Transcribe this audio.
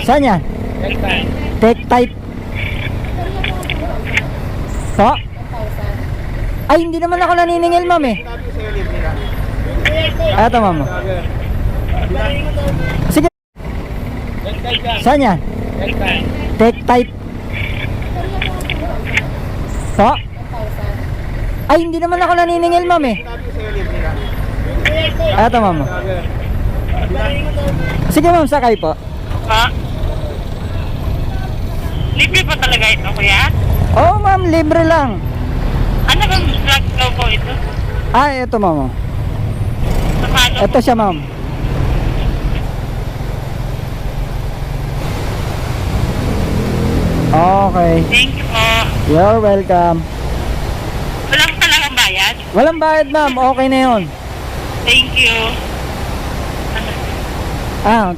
Saan yan? Tech type. Po? Ay, hindi naman ako naniningil, ma'am eh. Eto, ma'am. Sige. Saan yan? Tech type. Po? Ay, hindi naman ako naniningil, ma'am eh. Eto, ma'am. Sige, ma'am, sakay po. Pa? Libre pa talaga ito, kuya? Oo, ma'am, libre lang. Ano bang vlog daw po ito? Ay, eto, ma'am. Sa paano? Eto siya, ma'am. Okay. Thank you po. You're welcome. Walang talagang bayad? Walang bayad, ma'am. Okay na yun. Thank you. Ah,